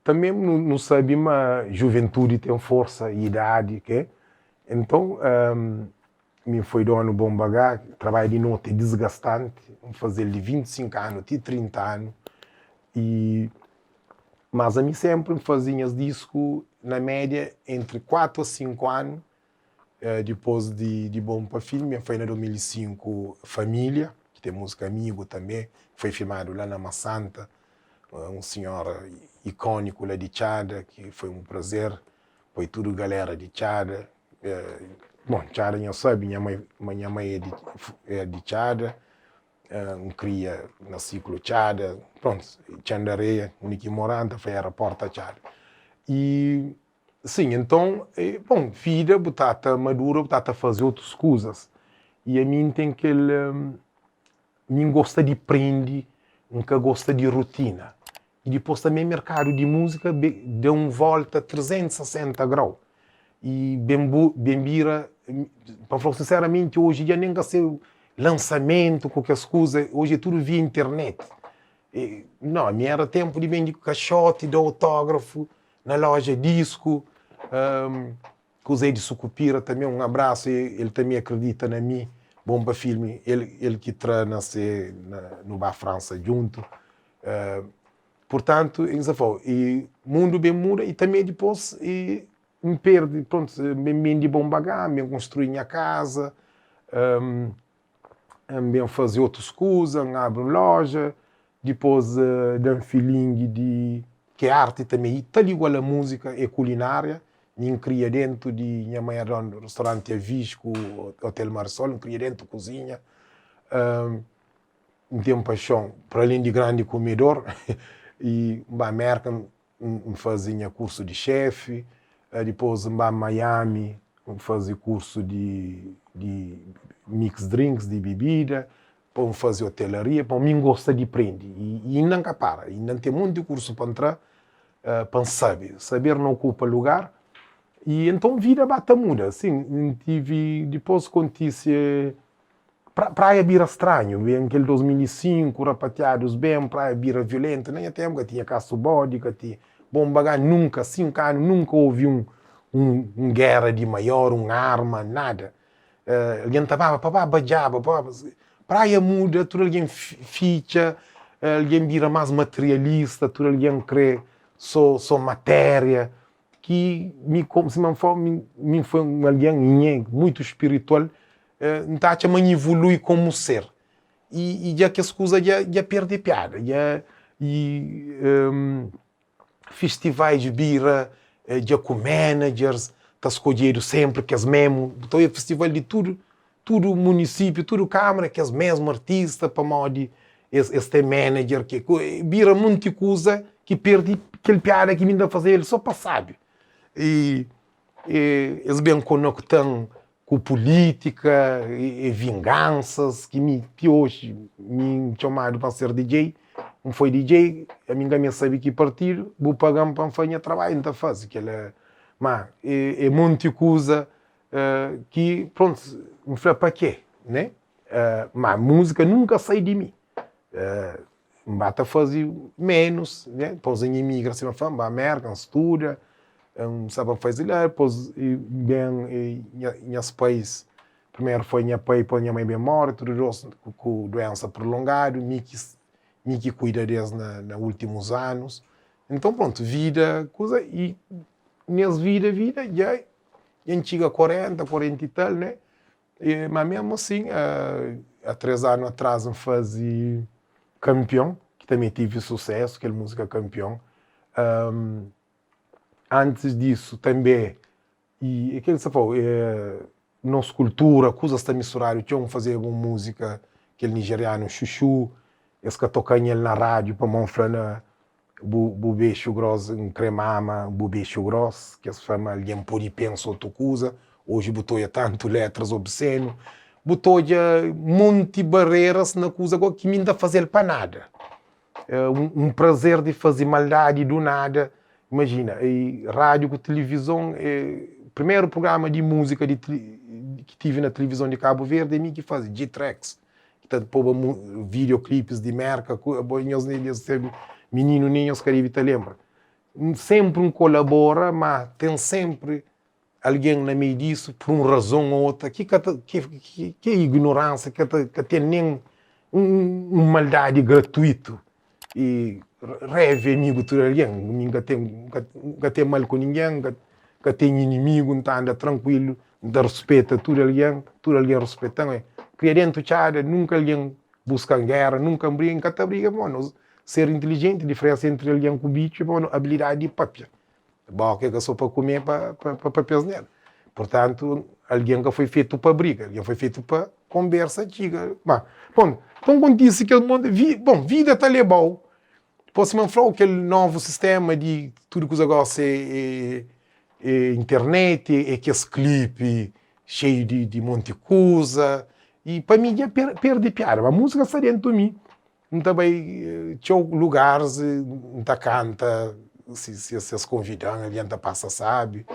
também não sabe, mas juventude tem força e idade, que então me foi dono bom bagagem, trabalho de noite desgastante, fazer de 25 anos até 30 anos, mas a mim sempre fazia disco na média entre 4 a 5 anos, depois de Bom para Filme, foi em 2005 Família, que tem música Amigo também, foi filmado lá na Massanta, um senhor icônico lá de Tchada, que foi um prazer, foi tudo galera de Tchada. Bom, Tchada eu sabe, minha mãe é de Tchada, cria na ciclo Tchada, pronto, Tchandareia, único morante, foi a porta Tchada. E, sim, então, bom, vida, botata madura, botata fazer outras coisas. E a mim tem que mim gosta de prende, nunca gosta de rotina. E depois também o mercado de música deu uma volta 360 graus. E bem vira, para falar sinceramente, hoje já nem sei lançamento, qualquer coisa, hoje é tudo via internet. Não, a minha era tempo de vender caixote, de autógrafo, na loja disco, com o Zé de Sucupira também, um abraço, ele também acredita na mim, Bomba Filme, ele que treina no Bar França junto. Portanto, e mundo bem muda e também depois me perde, pronto, bem de bom bagagem, me construir minha casa, bem fazer outras coisas, abro loja, depois de um feeling de que a arte também está igual a música e culinária, me cria dentro de minha mãe era um restaurante a Visco, Hotel Marsol, me cria dentro da cozinha, tenho paixão, para além de grande comedor, e na América fazia curso de chefe, depois em Miami fazia curso de mix drinks, de bebida, para fazer hotelaria, para mim gosta de aprender e nunca para, ainda tem muito curso para entrar, para saber não ocupa lugar, e então vida bata muda, assim, tive depois acontece praia vira estranho, bem aquele 2005, rapateados bem, praia vira violenta, nem até época tinha caço bode, tinha bom bagagem, nunca, 5 anos, nunca houve um guerra de maior, arma, nada. Alguém estava, papá, bajaba, praia muda, tudo alguém ficha, alguém vira mais materialista, tudo alguém crê só matéria, que me foi alguém muito espiritual, então me evolui como ser e já que as coisas já perde piada festivais de bira já com managers tá escolhendo sempre que as mesmo então é festival de tudo município, tudo câmara que as mesmo artistas para modo este manager que bira muita coisa que perde aquele piada que me dá fazer ele só para sabe e eles bem conectam com política e vinganças, que hoje me chamaram para ser DJ, não foi DJ, a minha sabe que partir, vou pagar para fazer trabalho, então faz, que mas é muita coisa que, pronto, me fala para quê, né? Mas a música nunca sai de mim. Me bata fazer menos, né? Depois em imigração, para a América, estuda, sabe fazer lá, depois bem em esse país primeiro foi minha pai para minha mãe bem morta tudo com doença prolongada me que cuida deles nos últimos anos então pronto vida coisa e nessa vida já chega a 40 e tal né mas mesmo assim há 3 anos atrás eu fazia Campeão que também tive sucesso aquela música Campeão antes disso também e aquilo que você falou nossa cultura coisas estão misturadas tinha fazer uma música aquele nigeriano Chuchu esse que toca ele na rádio para mostrar o beijo grosso um cremama o beijo grosso que se chama alguém pode pensar outra coisa hoje botou já tanto letras obsceno botou já monte barreiras na coisa que me dá fazer para nada um prazer de fazer maldade do nada. Imagina, rádio com televisão, primeiro programa de música que tive na televisão de Cabo Verde, é mim que fazia, G-Tracks, que está videoclipes de merca, menino nem os Caribe te lembra. sempre colabora, mas tem sempre alguém no meio disso, por uma razão ou outra, que é ignorância, que tem nem uma maldade gratuito. E reve amigo de alguém, ninguém tem mal com ninguém, que tem inimigo, não anda tranquilo, não respeita tudo alguém respeita. Cria dentro de área, nunca alguém busca guerra, nunca briga, mano. Ser inteligente, diferença entre alguém com o bicho, mano, habilidade de papel. Bom, que é só para comer, para papéis nela. Portanto, alguém que foi feito para briga, alguém foi feito para conversa antiga. Bom, então quando disse que o mundo, vida está legal. Posso me falar aquele novo sistema de tudo que os negócios é internet, é que esse clipe cheio de monte de coisa. E para mim já perde piada. A música está dentro de mim. Também tinha lugares, não canta, se convidam, a gente passa, sabe.